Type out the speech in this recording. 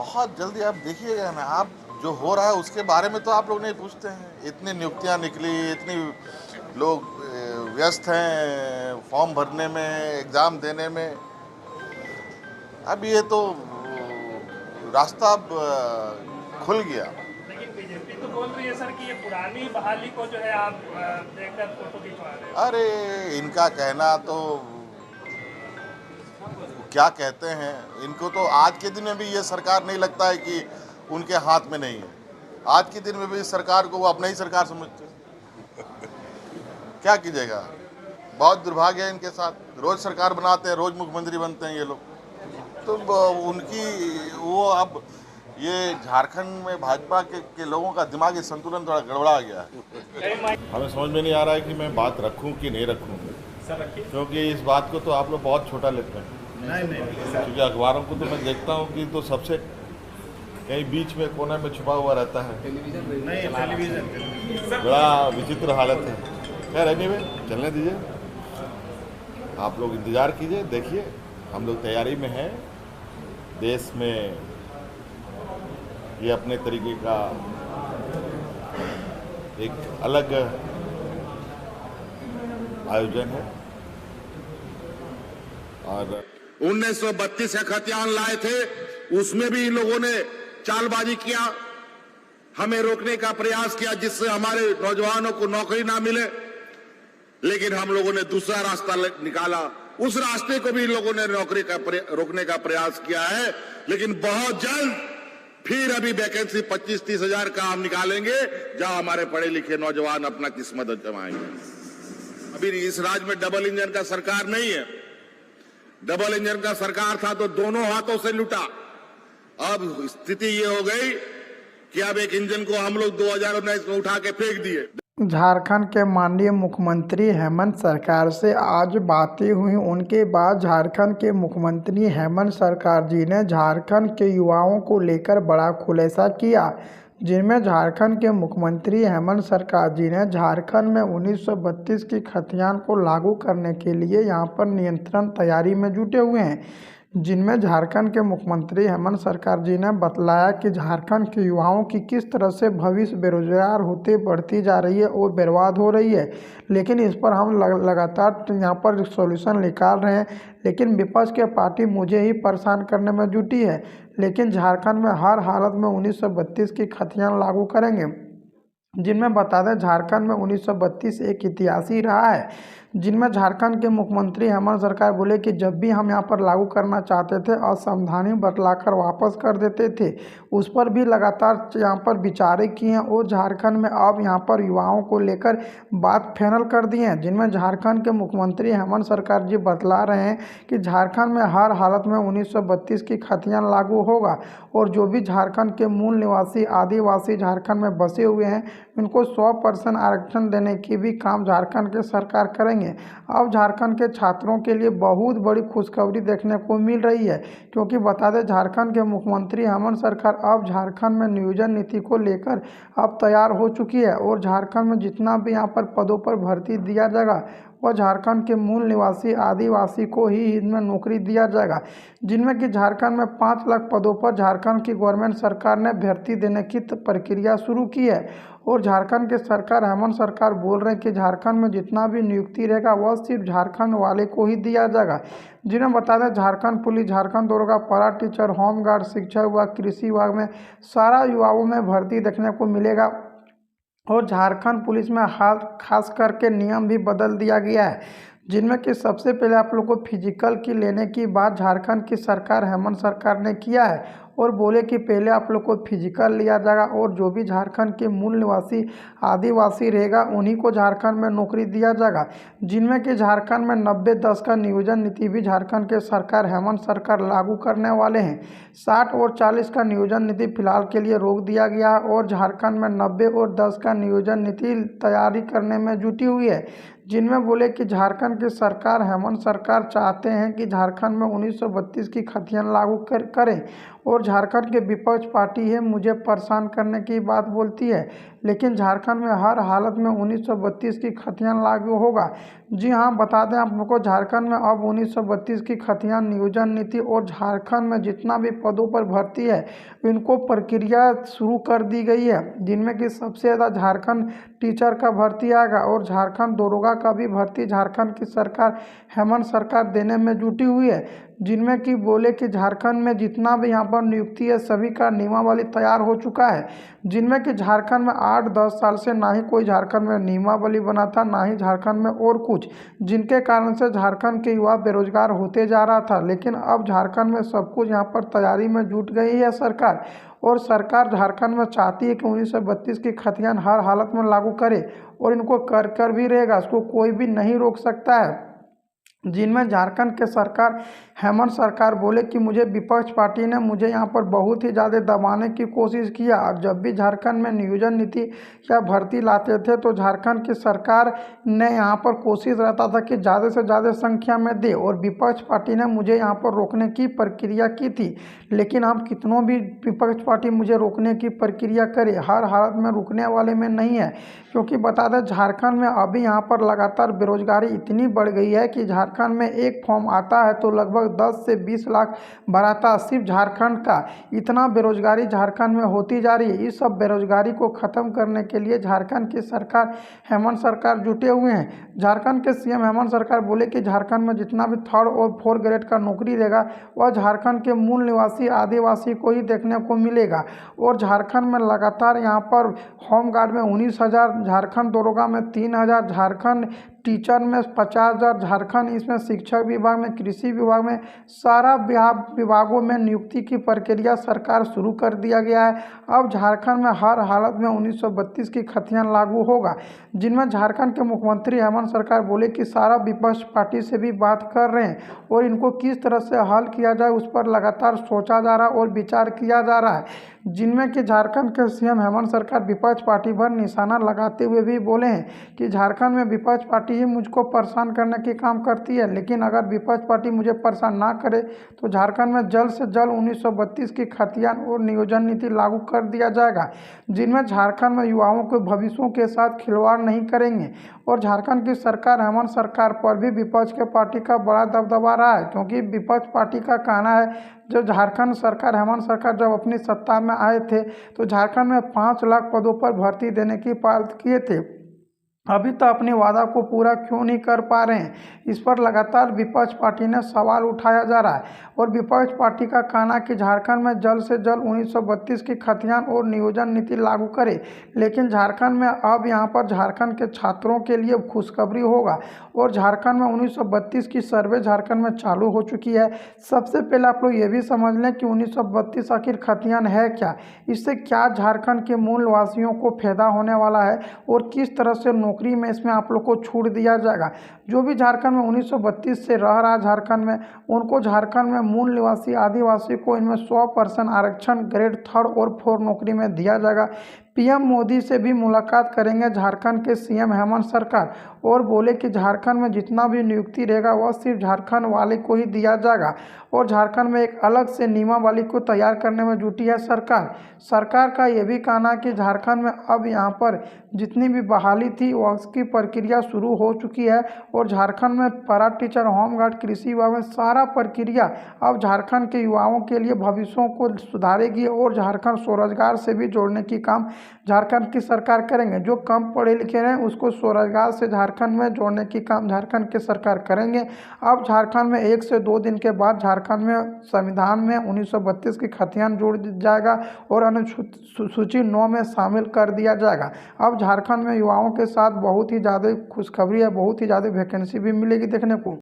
बहुत जल्दी आप देखिएगा ना, आप जो हो रहा है उसके बारे में तो आप लोग नहीं पूछते हैं। इतनी नियुक्तियां निकली, इतनी लोग व्यस्त हैं फॉर्म भरने में, एग्ज़ाम देने में। अब ये तो रास्ता अब खुल गया। लेकिन बीजेपी तो बोल रही है सर कि ये पुरानी बहाली को जो है आप देखकर फोटो खिंचवा रहे हैं। अरे इनका कहना तो क्या कहते हैं, इनको तो आज के दिन में भी ये सरकार नहीं लगता है कि उनके हाथ में नहीं है। आज के दिन में भी इस सरकार को वो अपना ही सरकार समझते हैं। क्या कीजिएगा, बहुत दुर्भाग्य है इनके साथ। रोज सरकार बनाते हैं, रोज मुख्यमंत्री बनते हैं ये लोग। तो उनकी वो अब ये झारखंड में भाजपा के लोगों का दिमागी संतुलन थोड़ा गड़बड़ा गया है। हमें समझ में नहीं आ रहा है कि मैं बात रखूं कि नहीं रखूं, क्योंकि इस बात को तो आप लोग बहुत छोटा लेते हैं। नहीं, क्योंकि अखबारों को तो मैं देखता हूं कि तो सबसे कहीं बीच में कोने में छुपा हुआ रहता है। टेलीविजन बड़ा विचित्र हालत है। खैर एनीवे, चलने दीजिए, आप लोग इंतज़ार कीजिए, देखिए हम लोग तैयारी में हैं। देश में ये अपने तरीके का एक अलग आयोजन है। और 1932 का खतियान लाए थे, उसमें भी इन लोगों ने चालबाजी किया, हमें रोकने का प्रयास किया जिससे हमारे नौजवानों को नौकरी ना मिले। लेकिन हम लोगों ने दूसरा रास्ता निकाला, उस रास्ते को भी इन लोगों ने नौकरी का रोकने का प्रयास किया है। लेकिन बहुत जल्द फिर अभी वैकेंसी 25-30 हजार का हम निकालेंगे, जहां हमारे पढ़े लिखे नौजवान अपना किस्मत जमाएंगे। अभी इस राज्य में डबल इंजन का सरकार नहीं है। डबल इंजन का सरकार था तो दोनों हाथों से लूटा। अब स्थिति ये हो गई कि अब एक इंजन को हम लोग 2019 में उठा के फेंक दिए। झारखंड के माननीय मुख्यमंत्री हेमंत सरकार से आज बातें हुई। उनके बाद झारखंड के मुख्यमंत्री हेमंत सरकार जी ने झारखंड के युवाओं को लेकर बड़ा खुलासा किया, जिनमें झारखंड के मुख्यमंत्री हेमंत सरकार जी ने झारखंड में 1932 की खतियान को लागू करने के लिए यहां पर नियंत्रण तैयारी में जुटे हुए हैं। जिनमें झारखंड के मुख्यमंत्री हेमंत सरकार जी ने बतलाया कि झारखंड के युवाओं की किस तरह से भविष्य बेरोजगार होते बढ़ती जा रही है और बर्बाद हो रही है। लेकिन इस पर हम लगातार यहाँ पर सॉल्यूशन निकाल रहे हैं, लेकिन विपक्ष के पार्टी मुझे ही परेशान करने में जुटी है। लेकिन झारखंड में हर हालत में 1932 की खतियान लागू करेंगे। जिनमें बता दें, झारखंड में 1932 एक इतिहास ही रहा है, जिनमें झारखंड के मुख्यमंत्री हेमंत सरकार बोले कि जब भी हम यहाँ पर लागू करना चाहते थे असंवैधानिक बतलाकर वापस कर देते थे। उस पर भी लगातार यहाँ पर विचारें की हैं और झारखंड में अब यहाँ पर युवाओं को लेकर बात फाइनल कर दी है। जिनमें झारखंड के मुख्यमंत्री हेमंत सरकार जी बतला रहे हैं कि झारखंड में हर हालत में 1932 की खतियान लागू होगा और जो भी झारखंड के मूल निवासी आदिवासी झारखंड में बसे हुए हैं इनको 100% आरक्षण देने की भी काम झारखंड के सरकार करेंगे। अब झारखंड के छात्रों के लिए बहुत बड़ी खुशखबरी देखने को मिल रही है, क्योंकि बता दें झारखंड के मुख्यमंत्री हेमंत सरकार अब झारखंड में नियोजन नीति को लेकर अब तैयार हो चुकी है और झारखंड में जितना भी यहाँ पर पदों पर भर्ती दिया जाएगा वह झारखंड के मूल निवासी आदिवासी को ही इनमें नौकरी दिया जाएगा। जिनमें कि झारखंड में 5 लाख पदों पर झारखंड की गवर्नमेंट सरकार ने भर्ती देने की प्रक्रिया शुरू की है और झारखंड के सरकार हेमंत सरकार बोल रहे हैं कि झारखंड में जितना भी नियुक्ति रहेगा वह सिर्फ झारखंड वाले को ही दिया जाएगा। जिन्हें बता दें झारखंड पुलिस, झारखंड दरोगा, पारा टीचर, होमगार्ड, शिक्षा विभाग, कृषि विभाग में सारा युवाओं में भर्ती देखने को मिलेगा। और झारखंड पुलिस में हाल खास करके नियम भी बदल दिया गया है, जिनमें कि सबसे पहले आप लोग को फिजिकल की लेने की बात झारखंड की सरकार हेमंत सरकार ने किया है और बोले कि पहले आप लोग को फिजिकल लिया जाएगा और जो भी झारखंड के मूल निवासी आदिवासी रहेगा उन्हीं को झारखंड में नौकरी दिया जाएगा। जिनमें कि झारखंड में 90-10 का नियोजन नीति भी झारखंड के सरकार हेमंत सरकार लागू करने वाले हैं। 60 और 40 का नियोजन नीति फिलहाल के लिए रोक दिया गया है और झारखंड में 90 और 10 का नियोजन नीति तैयारी करने में जुटी हुई है। जिनमें बोले कि झारखंड की सरकार हेमंत सरकार चाहते हैं कि झारखंड में 1932 की खतियान लागू करें और झारखंड के विपक्ष पार्टी है मुझे परेशान करने की बात बोलती है, लेकिन झारखंड में हर हालत में 1932 की खतियान लागू होगा। जी हाँ, बता दें आप लोग को, झारखंड में अब 1932 की खतियान नियोजन नीति और झारखंड में जितना भी पदों पर भर्ती है इनको प्रक्रिया शुरू कर दी गई है, जिनमें कि सबसे ज़्यादा झारखंड टीचर का भर्ती आएगा और झारखंड दरोगा का भी भर्ती झारखंड की सरकार हेमंत सरकार देने में जुटी हुई है, जिनमें कि बोले कि झारखंड में जितना भी यहाँ पर नियुक्ति है सभी का नियमावली तैयार हो चुका है, जिनमें कि झारखंड में 8-10 साल से ना ही कोई झारखंड में नियमावली बना था, ना ही झारखंड में और कुछ, जिनके कारण से झारखंड के युवा बेरोजगार होते जा रहा था। लेकिन अब झारखंड में सब कुछ यहाँ पर तैयारी में जुट गई है सरकार, और सरकार झारखंड में चाहती है कि 1932 की खतियान हर हालत में लागू करे और इनको कर भी रहेगा, इसको कोई भी नहीं रोक सकता है। जिनमें झारखंड के सरकार हेमंत सरकार बोले कि मुझे विपक्ष पार्टी ने मुझे यहाँ पर बहुत ही ज़्यादा दबाने की कोशिश किया, और जब भी झारखंड में नियोजन नीति या भर्ती लाते थे तो झारखंड की सरकार ने यहाँ पर कोशिश रहता था कि ज़्यादा से ज़्यादा संख्या में दे, और विपक्ष पार्टी ने मुझे यहाँ पर रोकने की प्रक्रिया की थी। लेकिन हम कितनों भी विपक्ष पार्टी मुझे रोकने की प्रक्रिया करे, हर हालत में रुकने वाले में नहीं है, क्योंकि बता दें झारखंड में अभी यहाँ पर लगातार बेरोजगारी इतनी बढ़ गई है कि झारखंड में एक फॉर्म आता है तो लगभग 10 से 20 लाख भराता सिर्फ झारखंड का। इतना बेरोजगारी झारखंड में होती जा रही है। इस सब बेरोजगारी को ख़त्म करने के लिए झारखंड की सरकार हेमंत सरकार जुटे हुए हैं। झारखंड के सीएम हेमंत सरकार बोले कि झारखंड में जितना भी 3rd और 4th ग्रेड का नौकरी रहेगा वह झारखंड के मूल निवासी आदिवासी को ही देखने को मिलेगा। और झारखंड में लगातार यहाँ पर होमगार्ड में 19,000, झारखंड दरोगा में 3,000, झारखंड टीचर में 50,000, झारखंड इसमें शिक्षक विभाग में, कृषि विभाग में, सारा विभागों में नियुक्ति की प्रक्रिया सरकार शुरू कर दिया गया है। अब झारखंड में हर हालत में 1932 की खतियान लागू होगा, जिनमें झारखंड के मुख्यमंत्री हेमंत सरकार बोले कि सारा विपक्ष पार्टी से भी बात कर रहे हैं और इनको किस तरह से हल किया जाए उस पर लगातार सोचा जा रहा है और विचार किया जा रहा है। जिनमें कि झारखंड के सीएम हेमंत सरकार विपक्ष पार्टी पर निशाना लगाते हुए भी बोले हैं कि झारखंड में विपक्ष पार्टी ही मुझको परेशान करने की काम करती है, लेकिन अगर विपक्ष पार्टी मुझे परेशान ना करे तो झारखंड में जल्द से जल्द 1932 की खतियान और नियोजन नीति लागू कर दिया जाएगा, जिनमें झारखंड में युवाओं के भविष्यों के साथ खिलवाड़ नहीं करेंगे। और झारखंड की सरकार हेमंत सरकार पर भी विपक्ष के पार्टी का बड़ा दबदबा रहा है, क्योंकि विपक्ष पार्टी का कहना है जब झारखंड सरकार हेमंत सरकार जब अपनी सत्ता में आए थे तो झारखंड में 5 लाख पदों पर भर्ती देने की बात किए थे। अभी तो अपने वादा को पूरा क्यों नहीं कर पा रहे हैं, इस पर लगातार विपक्ष पार्टी ने सवाल उठाया जा रहा है। और विपक्ष पार्टी का कहना कि झारखंड में जल्द से जल्द 1932 की खतियान और नियोजन नीति लागू करे, लेकिन झारखंड में अब यहां पर झारखंड के छात्रों के लिए खुशखबरी होगा और झारखंड में 1932 की सर्वे झारखंड में चालू हो चुकी है। सबसे पहले आप लोग ये भी समझ लें कि 1932 आखिर खतियान है क्या, इससे क्या झारखंड के मूल निवासियों को फायदा होने वाला है और किस तरह से नौकरी में इसमें आप लोग को छूट दिया जाएगा। जो भी झारखंड में 1932 से रह रहा झारखंड में, उनको झारखंड में मूल निवासी आदिवासी को इनमें 100% आरक्षण ग्रेड 3rd और 4th नौकरी में दिया जाएगा। पीएम मोदी से भी मुलाकात करेंगे झारखंड के सीएम हेमंत सरकार और बोले कि झारखंड में जितना भी नियुक्ति रहेगा वह सिर्फ झारखंड वाले को ही दिया जाएगा और झारखंड में एक अलग से नियमावली को तैयार करने में जुटी है सरकार। सरकार का यह भी कहना है कि झारखंड में अब यहाँ पर जितनी भी बहाली थी उसकी प्रक्रिया शुरू हो चुकी है और झारखंड में पैरा टीचर, होमगार्ड, कृषि विभाग में सारा प्रक्रिया अब झारखंड के युवाओं के लिए भविष्यों को सुधारेगी और झारखंड स्वरोजगार से भी जोड़ने की काम झारखंड की सरकार करेंगे। जो कम पढ़े लिखे हैं उसको स्वरोजगार से झारखंड में जोड़ने की काम झारखंड की सरकार करेंगे। अब झारखंड में 1 से 2 दिन के बाद झारखंड में संविधान में 1932 की खतियान जोड़ जाएगा और अनुसूची 9 में शामिल कर दिया जाएगा। अब झारखंड में युवाओं के साथ बहुत ही ज़्यादा खुशखबरी है, बहुत ही ज़्यादा वैकेंसी भी मिलेगी देखने को।